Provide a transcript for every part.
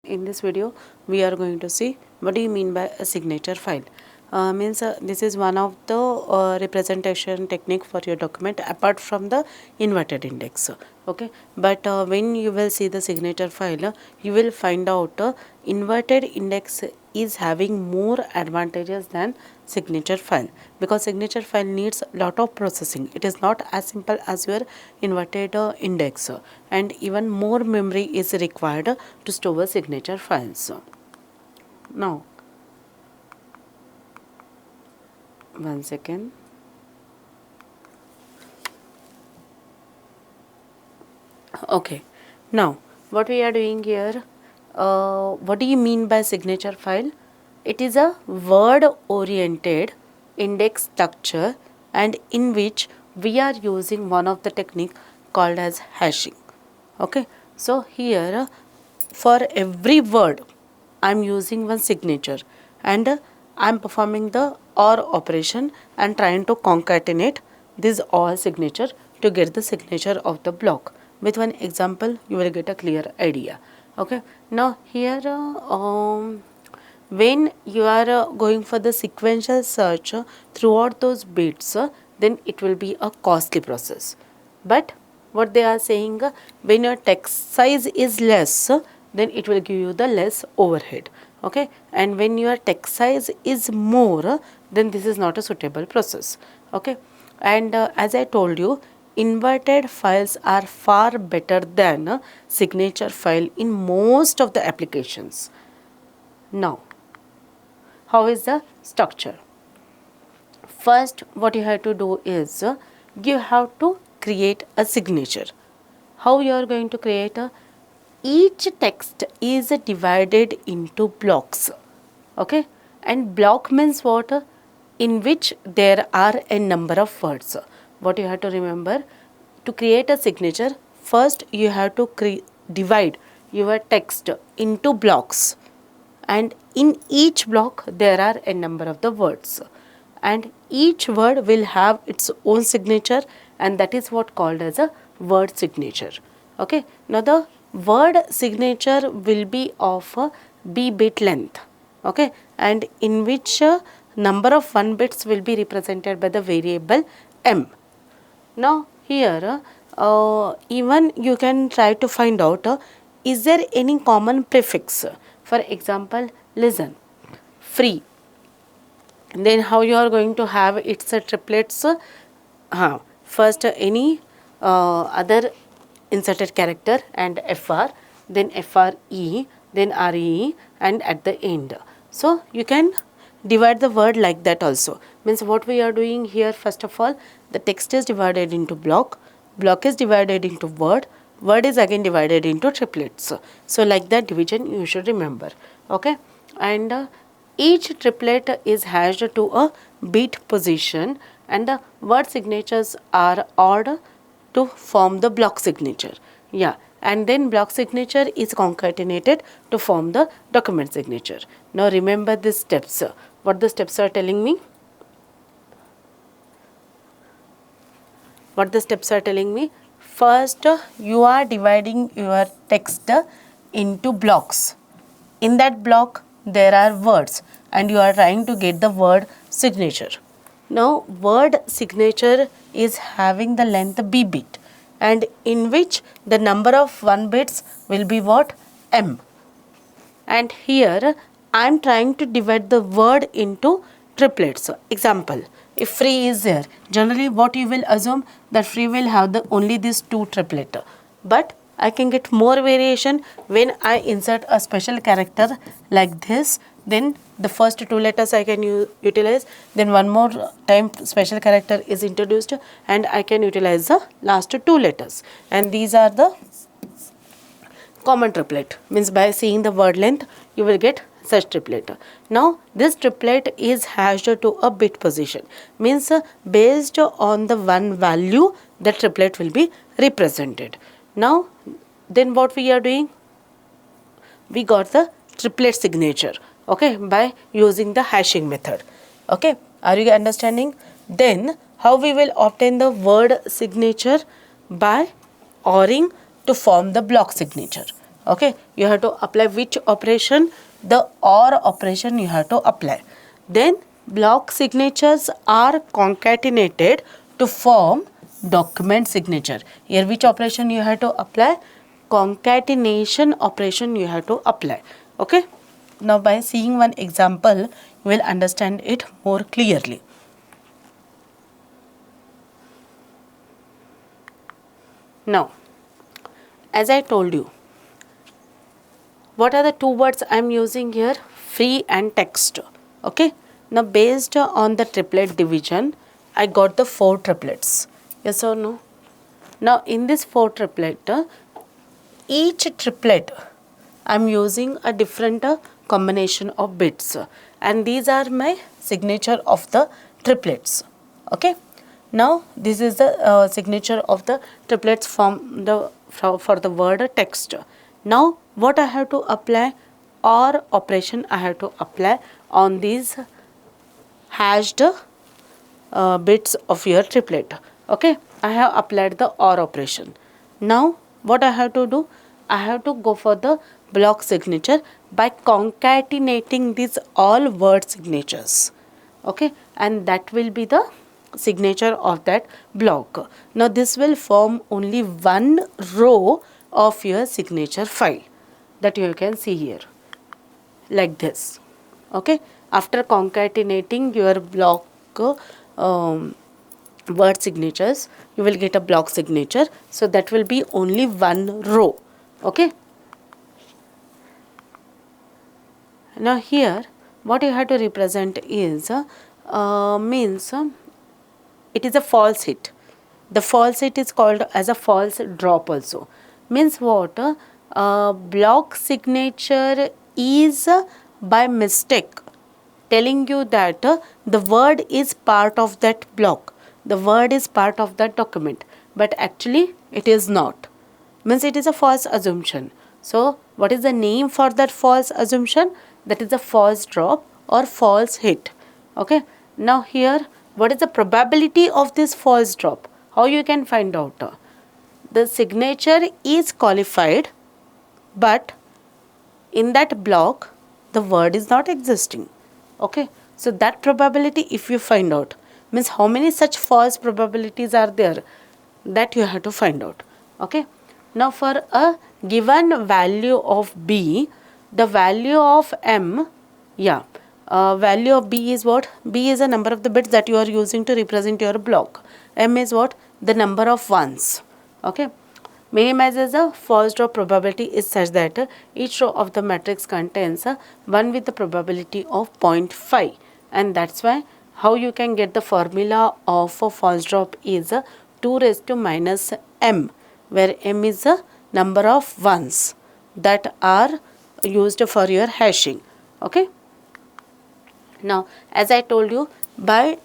In this video, we are going to see what do you mean by a signature file. This is one of the representation technique for your document apart from the inverted index. Okay, but when you will see the signature file, you will find out inverted index is having more advantages than signature file, because signature file needs lot of processing. It is not as simple as your inverted index, and even more memory is required to store signature files. Now, one second. Okay, now what we are doing here, what do you mean by signature file? It is a word oriented index structure, and in which we are using one of the technique called as hashing. Okay, so here for every word I'm using one signature, and I'm performing the OR operation and trying to concatenate this OR signature to get the signature of the block. With one example, you will get a clear idea. Okay, now here when you are going for the sequential search throughout those bits, then it will be a costly process. But what they are saying, when your text size is less, then it will give you the less overhead. Okay, and when your text size is more, then this is not a suitable process. Okay, and as I told you, inverted files are far better than a signature file in most of the applications. Now, how is the structure? First, what you have to do is you have to create a signature. How you are going to create a? Each text is divided into blocks. Okay, and block means what? In which there are a number of words. What you have to remember, to create a signature, first you have to divide your text into blocks, and in each block there are a number of the words, and each word will have its own signature, and that is what called as a word signature. Okay, now the word signature will be of a b bit length. Okay, and in which number of 1 bits will be represented by the variable m. Now here even you can try to find out, is there any common prefix? For example, listen, free. Then how you are going to have its triplets? First any other inserted character and fr, then fre, then re, and at the end. So you can divide the word like that also. Means what we are doing here, first of all, the text is divided into block, block is divided into word, word is again divided into triplets. So like that division you should remember. Okay, and each triplet is hashed to a bit position, and the word signatures are odd to form the block signature. Yeah, and then block signature is concatenated to form the document signature. Now remember these steps. What the steps are telling me? What the steps are telling me? First, you are dividing your text into blocks. In that block, there are words, and you are trying to get the word signature. Now, word signature is having the length b bit, and in which the number of 1 bits will be what? M. And here I am trying to divide the word into triplets. Example, if free is there, generally what you will assume, that free will have the only these two triplet. But I can get more variation when I insert a special character like this. Then the first two letters I can utilize, then one more time special character is introduced, and I can utilize the last two letters, and these are the common triplet. Means by seeing the word length you will get such triplet. Now this triplet is hashed to a bit position, means based on the one value the triplet will be represented. Now then what we are doing, we got the triplet signature, okay, by using the hashing method. Okay, are you understanding? Then how we will obtain the word signature? By ORing to form the block signature. Okay, you have to apply which operation? The OR operation you have to apply. Then block signatures are concatenated to form document signature. Here which operation you have to apply? Concatenation operation you have to apply. Okay, now by seeing one example you will understand it more clearly. Now, as I told you, what are the two words I am using here? Free and text. Okay. Now, based on the triplet division, I got the 4 triplets. Yes or no? Now, in this 4 triplet, each triplet I am using a different combination of bits, and these are my signature of the triplets. Okay. Now, this is the signature of the triplets from the for the word text. Now, what I have to apply? OR operation I have to apply on these hashed bits of your triplet. Okay, I have applied the OR operation. Now, what I have to do? I have to go for the block signature by concatenating these all word signatures. Okay, and that will be the signature of that block. Now, this will form only one row of your signature file that you can see here like this. Okay, after concatenating your block word signatures, you will get a block signature. So that will be only one row. Okay, now here what you have to represent is means it is a false hit. The false hit is called as a false drop also. Means what? Block signature is by mistake telling you that the word is part of that block. The word is part of that document. But actually it is not. Means it is a false assumption. So what is the name for that false assumption? That is a false drop or false hit. Okay. Now here, what is the probability of this false drop? How you can find out? The signature is qualified, but in that block the word is not existing. Okay, so that probability if you find out, means how many such false probabilities are there, that you have to find out. Okay, now for a given value of b, the value of m, value of b is what? B is a number of the bits that you are using to represent your block. M is what? The number of ones. Okay, minimizes the false drop probability is such that each row of the matrix contains 1 with the probability of 0.5, and that's why how you can get the formula of a false drop is 2 raised to minus m, where m is the number of ones that are used for your hashing. Okay. Now, as I told you, by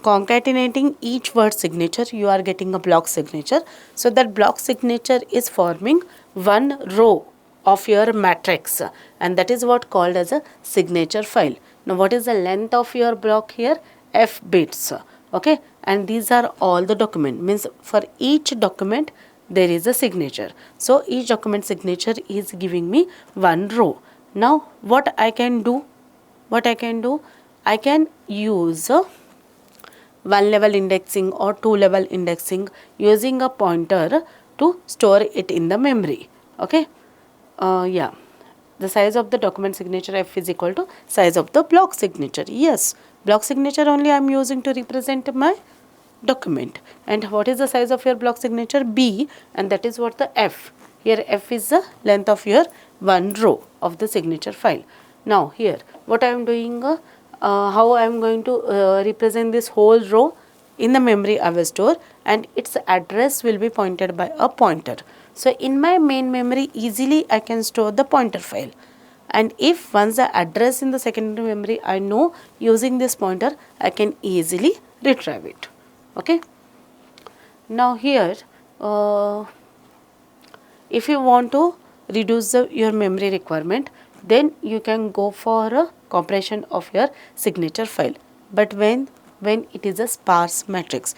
concatenating each word signature, you are getting a block signature. So that block signature is forming one row of your matrix, and that is what called as a signature file. Now, what is the length of your block here? F bits. Okay, and these are all the document. Means for each document there is a signature. So each document signature is giving me one row. Now, what I can do? I can use 1 level indexing or 2 level indexing using a pointer to store it in the memory. Okay. The size of the document signature F is equal to size of the block signature. Yes, block signature only I am using to represent my document. And what is the size of your block signature? B, and that is what the F. Here F is the length of your one row of the signature file. Now here what I am doing, how I am going to represent this whole row in the memory I will store, and its address will be pointed by a pointer. So in my main memory easily I can store the pointer file, and if once the address in the secondary memory I know, using this pointer I can easily retrieve it. Okay. Now here if you want to reduce your memory requirement, then you can go for a compression of your signature file. But when it is a sparse matrix,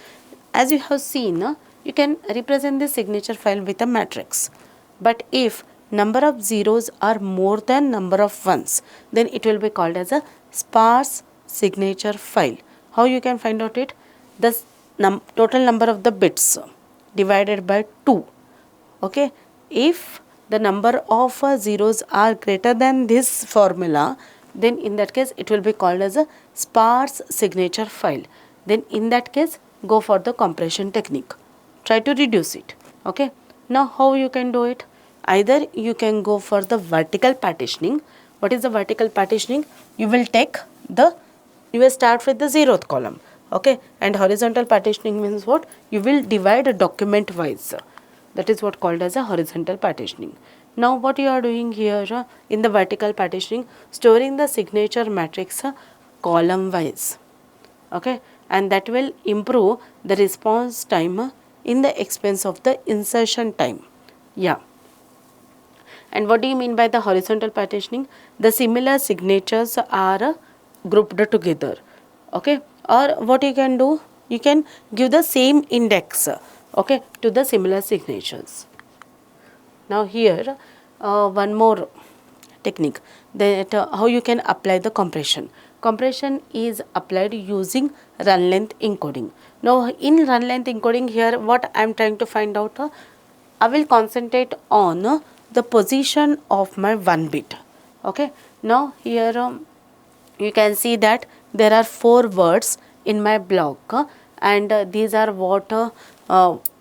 as you have seen, you can represent the signature file with a matrix. But if number of zeros are more than number of ones, then it will be called as a sparse signature file. How you can find out it? The total number of the bits divided by 2. Okay, if the number of zeros are greater than this formula, then in that case it will be called as a sparse signature file. Then in that case, go for the compression technique. Try to reduce it. Okay, now how you can do it? Either you can go for the vertical partitioning. What is the vertical partitioning? You will start with the 0th column. Okay, and horizontal partitioning means what? You will divide a document wise. That is what called as a horizontal partitioning. Now what you are doing here in the vertical partitioning, storing the signature matrix column wise. Okay, and that will improve the response time in the expense of the insertion time. Yeah. And what do you mean by the horizontal partitioning? The similar signatures are grouped together. Okay, or what you can do, you can give the same index, okay, to the similar signatures. Now here one more technique, that how you can apply the compression. Compression is applied using run length encoding. Now in run length encoding, here what I am trying to find out, I will concentrate on the position of my 1 bit. Okay, now here you can see that there are 4 words in my block, and these are what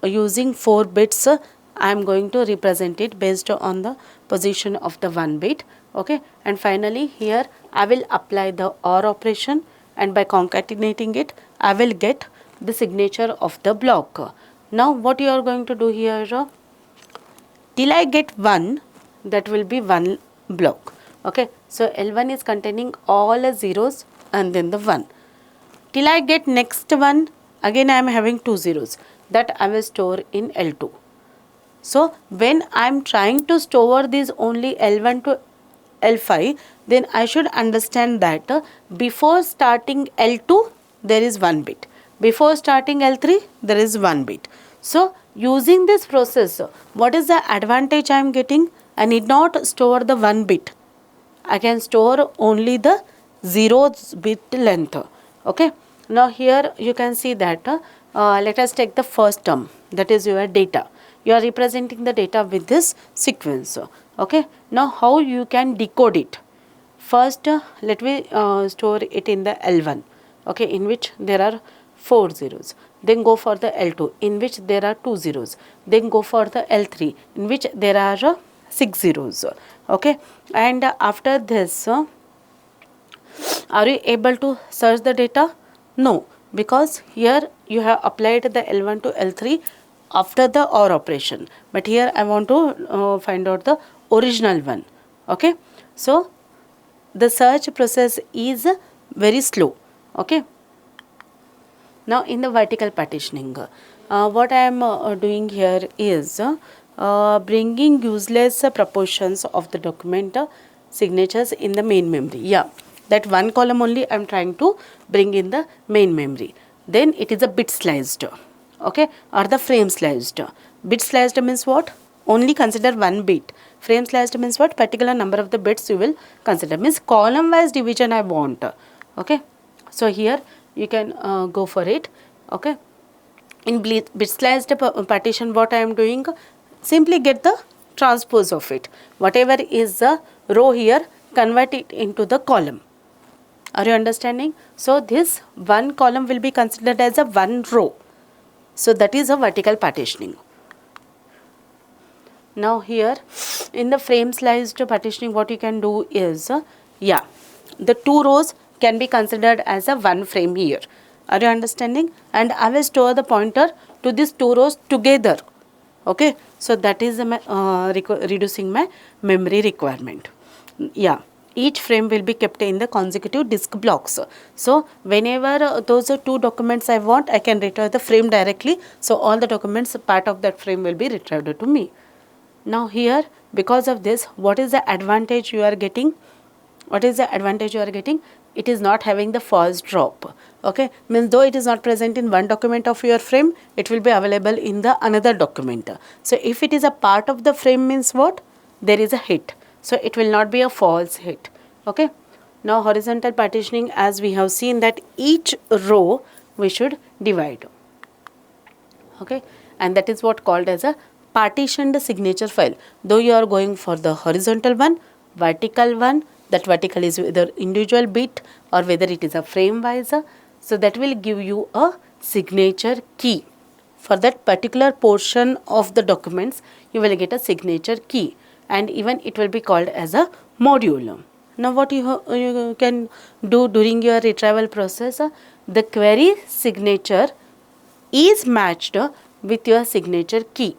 using 4 bits I am going to represent it based on the position of the 1 bit. Okay, and finally here I will apply the OR operation, and by concatenating it I will get the signature of the block. Now what you are going to do here, till I get 1, that will be 1 block. Okay, so L1 is containing all the zeros and then the 1. Till I get next one, again I am having 2 zeros, that I will store in L2. So when I am trying to store these only L1 to L5, then I should understand that before starting L2 there is 1 bit, before starting L3 there is 1 bit. So using this process, what is the advantage I am getting? I need not store the 1 bit, I can store only the 0 bit length. Okay, now here you can see that let us take the first term, that is your data. You are representing the data with this sequence. Okay, now how you can decode it? First let me store it in the L1, okay, in which there are 4 zeros. Then go for the L2, in which there are 2 zeros. Then go for the L3, in which there are 6 zeros. Okay, and after this are you able to search the data? No, because here you have applied the L1 to L3 after the OR operation, but here I want to find out the original one. Okay, so the search process is very slow. Okay, now in the vertical partitioning, what I am doing here is bringing useless proportions of the document signatures in the main memory. Yeah, that 1 column only I am trying to bring in the main memory. Then it is a bit sliced, okay, or the frame sliced. Bit sliced means what? Only consider 1 bit. Frame sliced means what? Particular number of the bits you will consider. Means column wise division I want. Okay, so here you can go for it. Okay, in bit sliced partition, what I am doing, simply get the transpose of it. Whatever is the row here, convert it into the column. Are you understanding? So this 1 column will be considered as a 1 row. So that is a vertical partitioning. Now here in the frame sliced partitioning, what you can do is, the 2 rows can be considered as a 1 frame here. Are you understanding? And I will store the pointer to these 2 rows together. Okay, so that is reducing my memory requirement. Yeah, each frame will be kept in the consecutive disk blocks. So whenever those 2 documents I want, I can retrieve the frame directly. So all the documents part of that frame will be retrieved to me. Now here, because of this, what is the advantage you are getting? What is the advantage you are getting? It is not having the false drop. Okay, means though it is not present in one document of your frame, it will be available in the another document. So if it is a part of the frame, means what? there is a hit. So it will not be a false hit. Okay. Now horizontal partitioning, as we have seen that each row we should divide. Okay, and that is what called as a partitioned signature file. Though you are going for the horizontal one, vertical one, that vertical is either individual bit or whether it is a frame wise, so that will give you a signature key. For that particular portion of the documents, you will get a signature key, and even it will be called as a module. Now what you can do during your retrieval process, the query signature is matched with your signature key,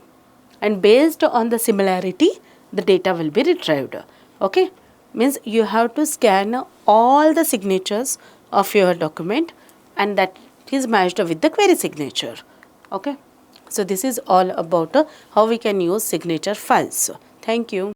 and based on the similarity the data will be retrieved. Okay, means you have to scan all the signatures of your document and that is matched with the query signature. Okay, so this is all about how we can use signature files. Thank you.